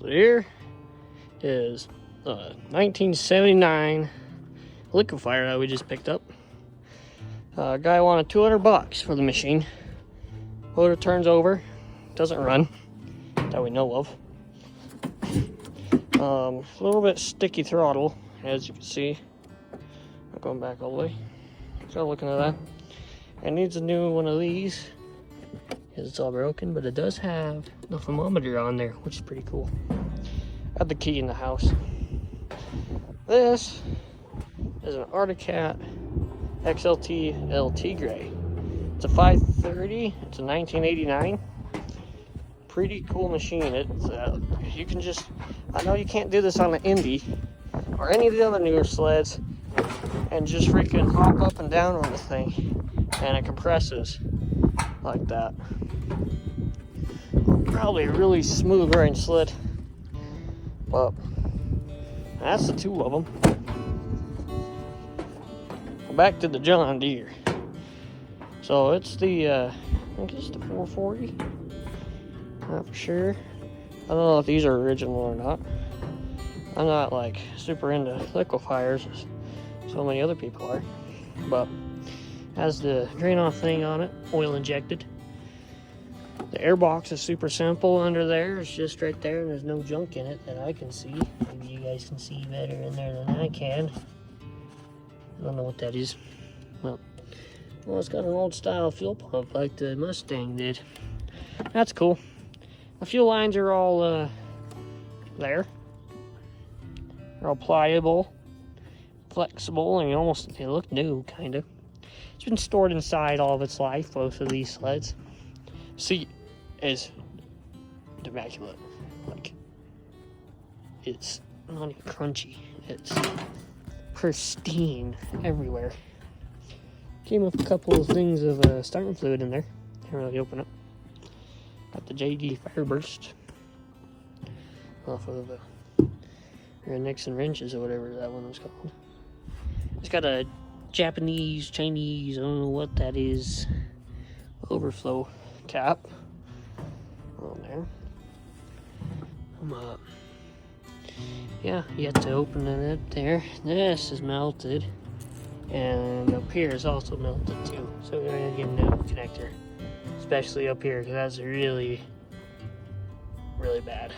So here is a 1979 Liquifire that we just picked up. Guy wanted $200 for the machine. Motor turns over, doesn't run, that we know of. A little bit sticky throttle, as you can see. I'm going back all the way. So looking at that. It needs a new one of these, because it's all broken, but it does have the thermometer on there, which is pretty cool. Got the key in the house. This is an Articat XLT LT Gray. It's a 530. It's a 1989. Pretty cool machine. It's you can just, I know you can't do this on an Indy or any of the other newer sleds, and just freaking hop up and down on the thing, and it compresses like that. Probably a really smooth riding sled, but that's the two of them. Back to the John Deere. So it's the I think it's the 440. Not for sure. I don't know if these are original or not. I'm not like super into liquefiers as so many other people are, but has the drain off thing on it, oil injected. The air box is super simple under there. It's just right there, and there's no junk in it that I can see. Maybe you guys can see better in there than I can. I don't know what that is. Well, it's got an old style fuel pump like the Mustang did. That's cool. The fuel lines are all there. They're all pliable, flexible, and they look new, kind of. It's been stored inside all of its life, both of these sleds. Seat is immaculate. Like, it's not even crunchy. It's pristine everywhere. Came with a couple of things of starting fluid in there. Can't really open it. Got the JD Fireburst off of Nixon wrenches or whatever that one was called. It's got a Japanese, Chinese, I don't know what that is, overflow cap on there. Yeah, you have to open it up there. This is melted, and up here is also melted too. So we're gonna get a new connector, especially up here, because that's really, really bad.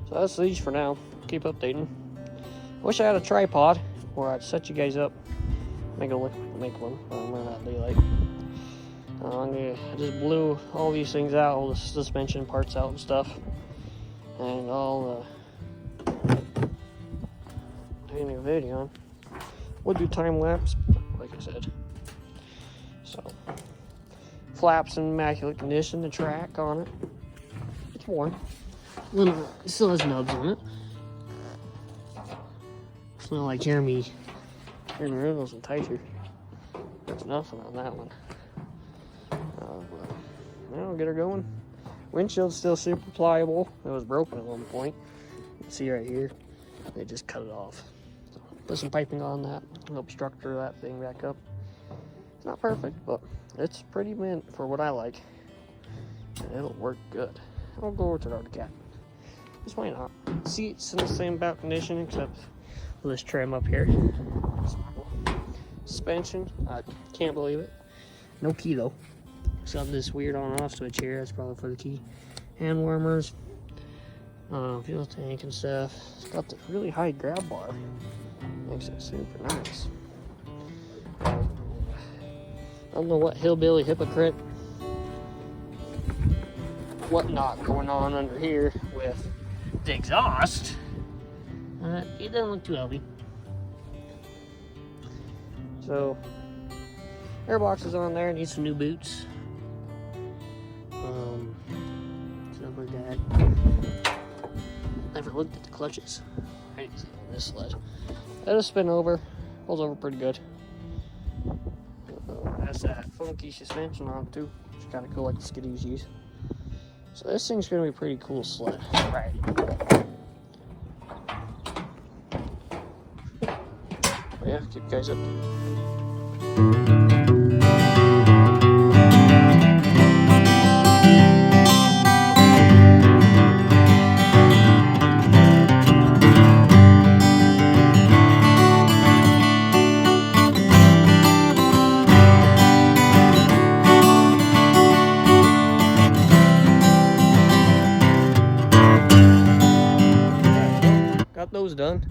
So that's these for now. Keep updating. Wish I had a tripod where I'd set you guys up. Make one. I'm running out of daylight. I just blew all these things out, all the suspension parts out and stuff, and all doing a video on. We'll do time lapse, like I said. So flaps in immaculate condition. The track on it, it's worn. It still has nubs on it. It's not like Jeremy Reynolds and tighter. There's nothing on that one. I'll get her going. Windshield's still super pliable. It was broken at one point. You can see right here, they just cut it off. So put some piping on that, help structure that thing back up. It's not perfect, but it's pretty mint for what I like, and it'll work good. I'll go over to the Articat. Just why not? Seats in the same about condition, except with this trim up here. Suspension, I can't believe it. No key though. Except this weird on-off switch here. That's probably for the key. Hand warmers, fuel tank and stuff. It's got the really high grab bar. Makes it super nice. I don't know what hillbilly hypocrite whatnot going on under here with the exhaust. It doesn't look too healthy. So, airbox is on there. Needs some new boots. Stuff like that. Never looked at the clutches. I didn't see on this sled. That'll spin over. Pulls over pretty good. Has that funky suspension on it too. It's kind of cool, like the skiddies use. So this thing's gonna be a pretty cool sled. Right. But yeah, keep you guys updated. got those done.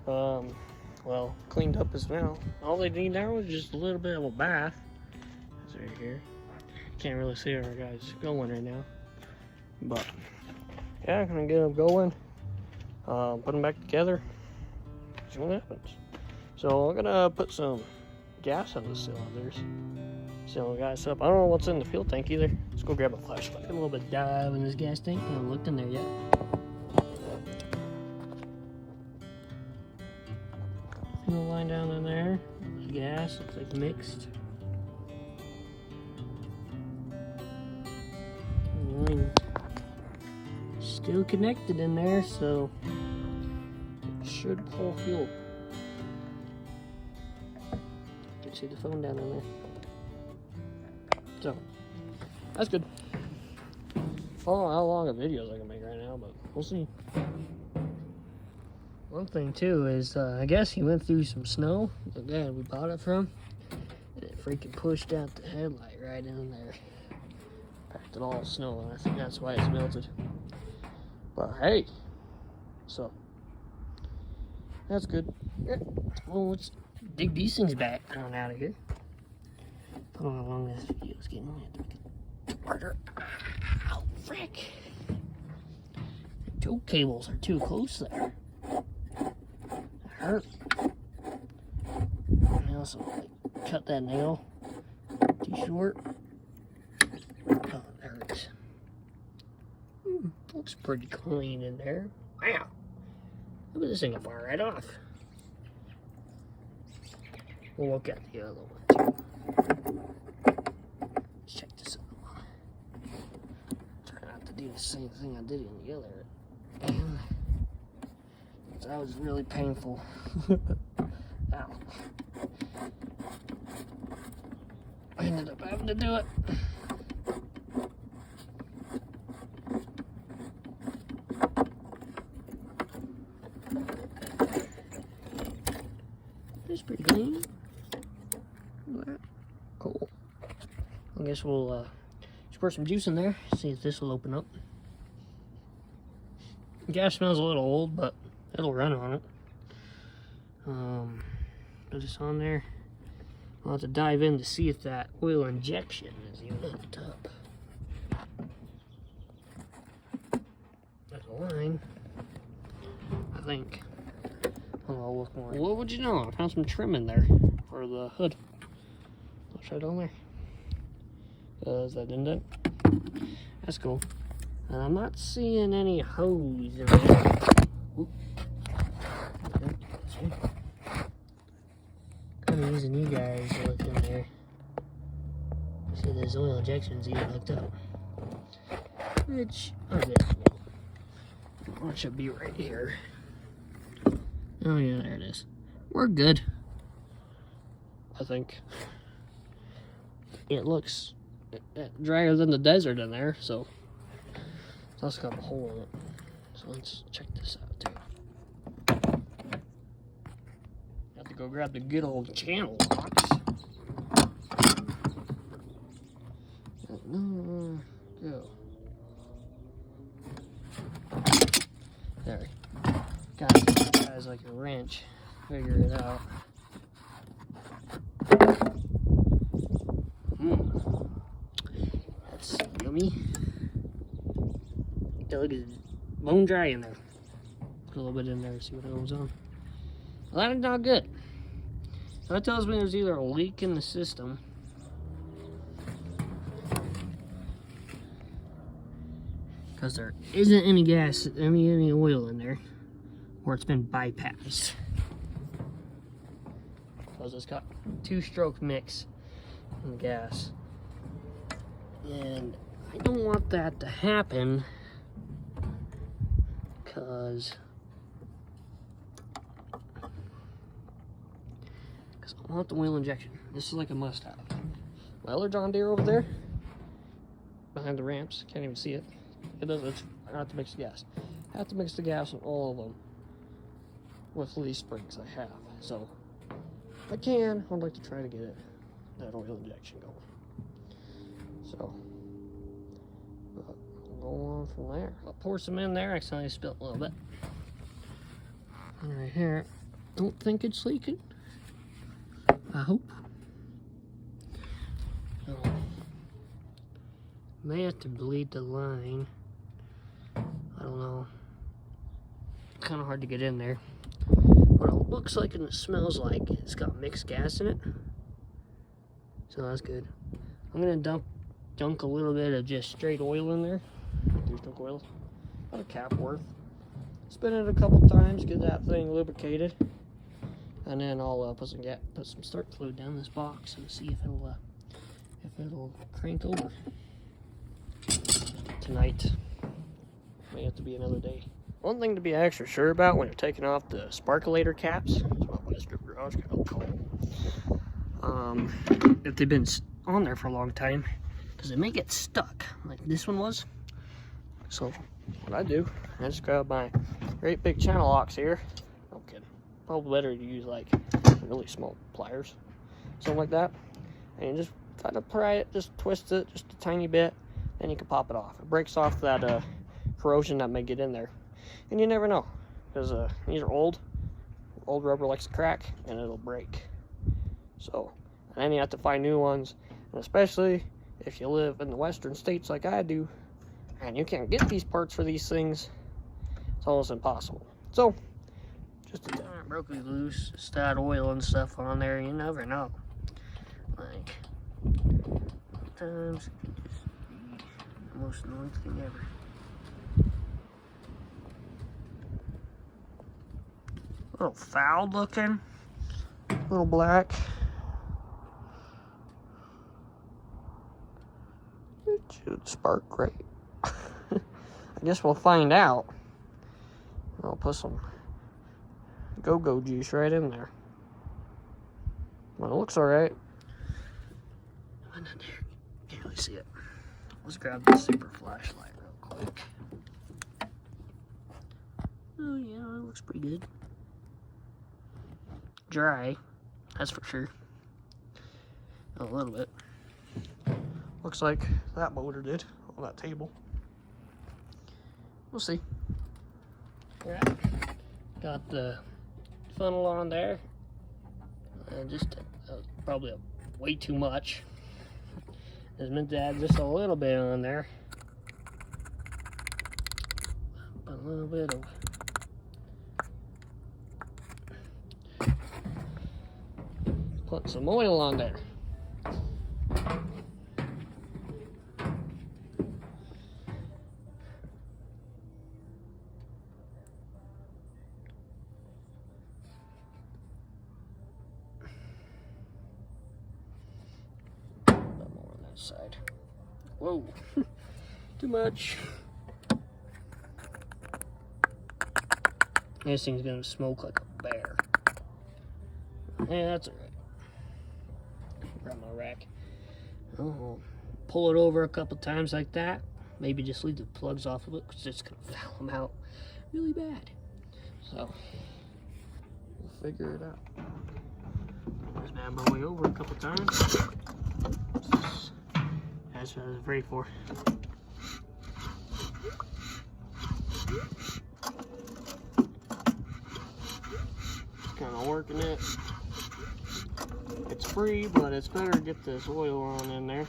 Well, cleaned up as well. All they need now is just a little bit of a bath. It's right here. Can't really see our guys going right now. But, yeah, I'm gonna get them going. Put them back together. See what happens. So I'm gonna put some gas on the cylinders. So gas up. I don't know what's in the fuel tank either. Let's go grab a flashlight. A little bit dive in this gas tank. I haven't looked in there yet. Fuel line down in there. The gas looks like mixed. Line still connected in there, so it should pull fuel. You can see the phone down in there. So that's good. I don't know how long of videos I can make right now, but we'll see. One thing too is, I guess he went through some snow, the guy we bought it from, and it freaking pushed out the headlight right in there. Packed it all in snow, and I think that's why it's melted. But hey, so that's good. Yeah. Well, let's dig these things back on out of here. I don't know how long this video is getting. I have to make it harder. Ow, frick! The tow cables are too close there. Hurt. I also cut that nail too short. Oh, that hurts. Looks pretty clean in there. Wow. Look at this thing fire right off. We'll look at the other one too. Let's check this out. Try not to do the same thing I did in the other. And that was really painful. Ow. I ended up having to do it. It's pretty clean. Cool. I guess we'll pour some juice in there, see if this will open up. The gas smells a little old, but it'll run on it. Put this on there. I'll have to dive in to see if that oil injection is even hooked up. There's a line, I think. I'll look more. What would you know? I found some trim in there for the hood. I'll try it on there. Is that indent? That's cool. And I'm not seeing any hose in there. Oop. Kind of using you guys to look in there. See, there's oil injections even hooked up. Which, I guess, it should be right here. Oh yeah, there it is. We're good. I think. It looks drier than the desert in there, so it's also got a hole in it. So let's check this out too. Have to go grab the good old channel locks. Go. There. Got it. Guys like a wrench. Figure it out. That's yummy. Yeah, look, it's bone dry in there. Put a little bit in there, see what goes on. Well, that is not good. So that tells me there's either a leak in the system, because there isn't any gas, any oil in there, or it's been bypassed. Because it's got 2-stroke mix in gas. And I don't want that to happen, because I want the oil injection. This is like a must-have. My other John Deere over there, behind the ramps, can't even see it. It does. I have to mix the gas. I have to mix the gas in all of them with leaf springs I have. So if I can, I'd like to try to get that oil injection going. So I'll go on from there. I'll pour some in there. I accidentally spilled a little bit. Right here, don't think it's leaking. I hope. So, may have to bleed the line. I don't know. Kind of hard to get in there. What it looks like and it smells like, it's got mixed gas in it. So that's good. I'm gonna dunk a little bit of just straight oil in there. Deere dunk oil. About a cap worth. Spin it a couple times, get that thing lubricated. And then I'll put some start fluid down this box and see if it'll crank over. Tonight. May have to be another day. One thing to be extra sure about when you're taking off the sparkulator caps, that's what my strip garage kind of call them. If they've been on there for a long time, because they may get stuck, like this one was. So what I do, I just grab my great big channel locks here. No kidding. Probably better to use like really small pliers, something like that, and you just kind of pry it, just twist it just a tiny bit, then you can pop it off. It breaks off that corrosion that may get in there. And you never know, because these are old rubber likes to crack and it'll break. So, and then you have to find new ones, and especially if you live in the western states like I do, and you can't get these parts for these things, it's almost impossible. So, just a ton of broken loose, just add oil and stuff on there, you never know. Like, sometimes it can just be the most annoying thing ever. A little foul looking, a little black. It should spark great. I guess we'll find out. I'll put some go-go juice right in there. Well, it looks alright. Can't really see it. Let's grab the super flashlight real quick. Oh yeah, it looks pretty good. Dry, that's for sure. A little bit. Looks like that motor did on that table. We'll see. Alright, got the funnel on there. And just probably way too much. I was meant to add just a little bit on there. Put a little bit of put some oil on there. A bit more on that side. Whoa, too much. This thing's gonna smoke like a bear. Yeah, that's alright. Grab my rack. I'll pull it over a couple times like that. Maybe just leave the plugs off of it because it's going to foul them out really bad. So, we'll figure it out. Just bad boy over a couple times. That's what I was ready for. Kind of working it. It's free, but it's better to get this oil on in there.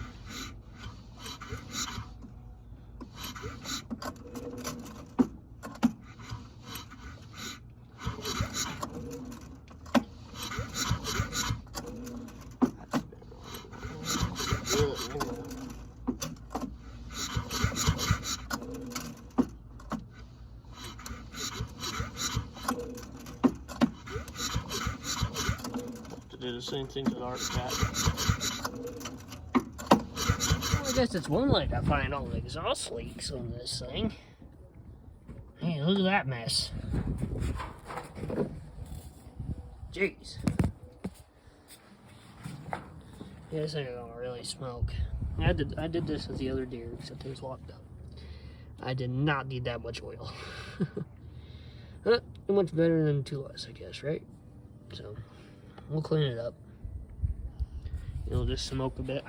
Do the same thing to the art cat. Well, I guess it's one way to find all the exhaust leaks on this thing. Hey, look at that mess. Jeez. Yeah, this ain't gonna really smoke. I did this with the other Deere, except it was locked up. I did not need that much oil. Much better than too less, I guess, right? So, we'll clean it up. It'll just smoke a bit.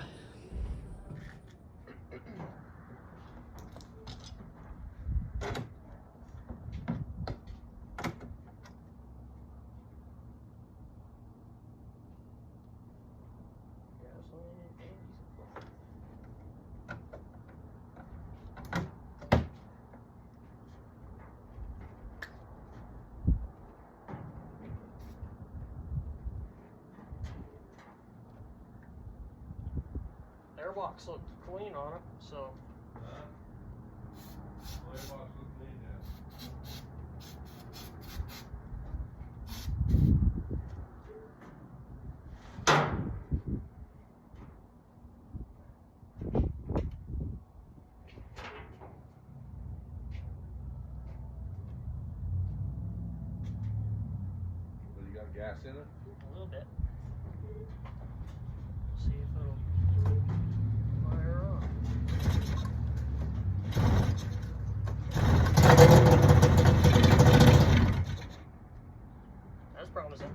airbox looked clean on it, so. Airbox looked clean, yeah. But you got gas in it? A little bit. See if it'll fire up. That's promising.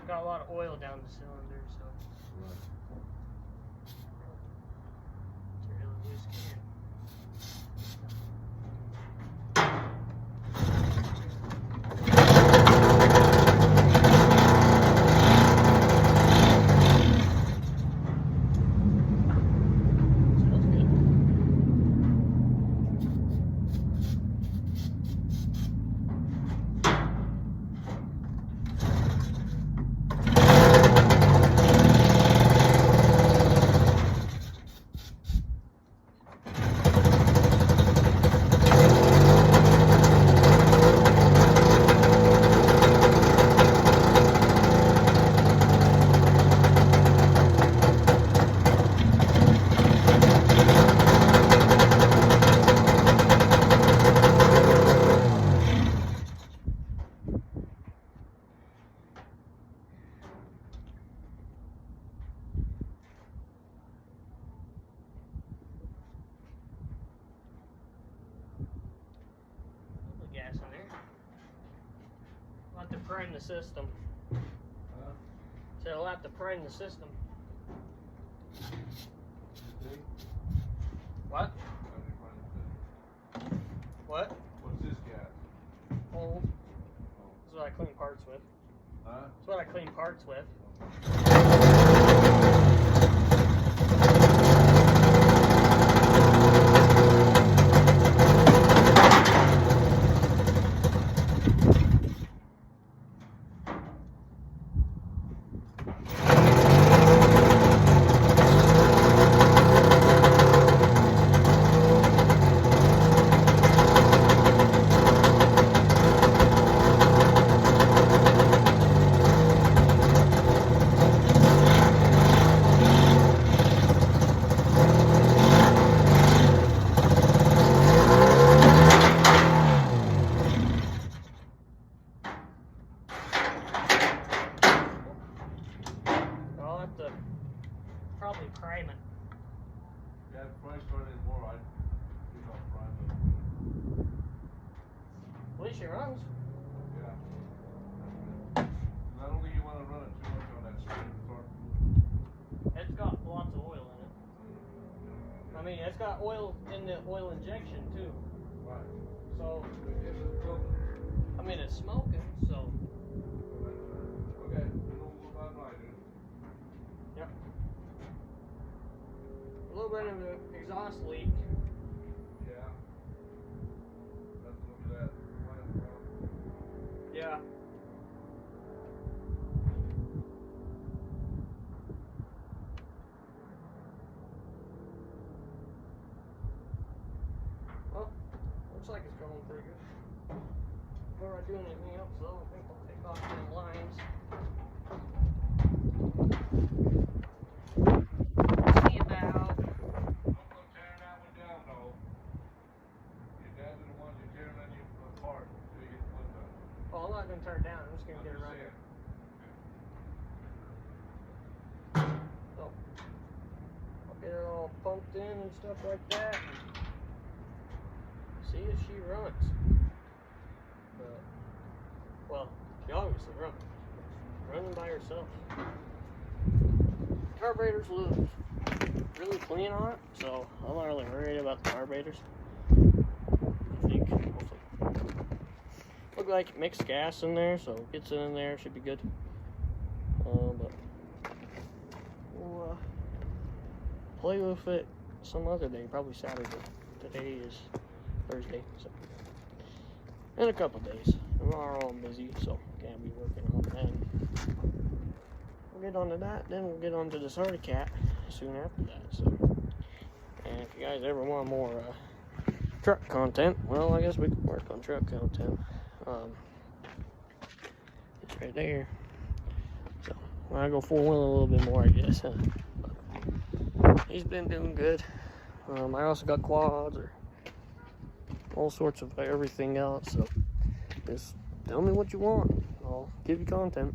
Got a lot of oil down the cylinder, so Right. it's a really loose can. Smells good. Gas in there. I'll have to prime the system. So I'll have to prime the system. See? What? What? What's this gas? Old. That's what I clean parts with. Huh? That's what I clean parts with. I'll have to probably prime it. Yeah, if I started more, I'd think I'll prime it. At least it runs. Yeah. Not only you want to run it too much on that straight torque. It's got lots of oil in it. I mean, it's got oil in the oil injection too. Right. So, If it's broken. I mean, it's smoking, so. Okay, you know what about mine, dude? Yep. A little bit of an exhaust leak. Yeah. Let's look at that. Yeah. Well, looks like it's going pretty good. Before I do anything else though, I think I'll take off them lines. See about. Don't go tearing that one down, though. Your guys are the ones that tearing that apart until you get the one done. Well, I'm not gonna turn it down. I'm just gonna I'm get it just right here. saying. So, I'll get it all pumped in and stuff like that. See if she runs. But, well, she obviously runs. Running by herself. Carburetors look really clean on it, so I'm not really worried about the carburetors. I think hopefully. Look like it mixed gas in there, so it gets it in there, should be good. But we'll play with it some other day, probably Saturday. Today is Thursday, so in a couple days. Tomorrow I'm busy, so can't be working on that. We'll get onto that, then we'll get onto this Arctic cat soon after that. So, and if you guys ever want more truck content, well, I guess we can work on truck content. It's right there. So I'll go four-wheel a little bit more, I guess. But he's been doing good. I also got quads or all sorts of everything else. So just tell me what you want. I'll give you content.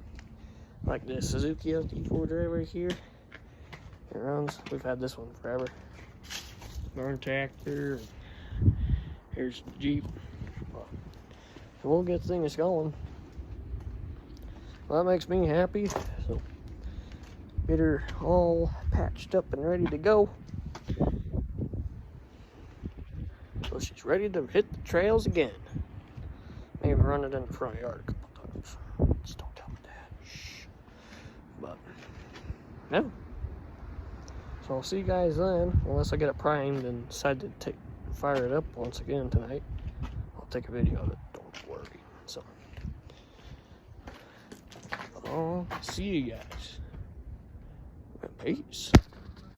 Like this Suzuki LT4 drive right here. It runs. We've had this one forever. Burn tractor. Here's the Jeep. So we'll get things going. Well, that makes me happy. So get her all patched up and ready to go. So she's ready to hit the trails again. Maybe run it in the front yard a couple times. Just don't tell my dad. Shh. But no. So I'll see you guys then, unless I get it primed and decide to fire it up once again tonight. I'll take a video of it. Don't worry. So I'll see you guys. Peace.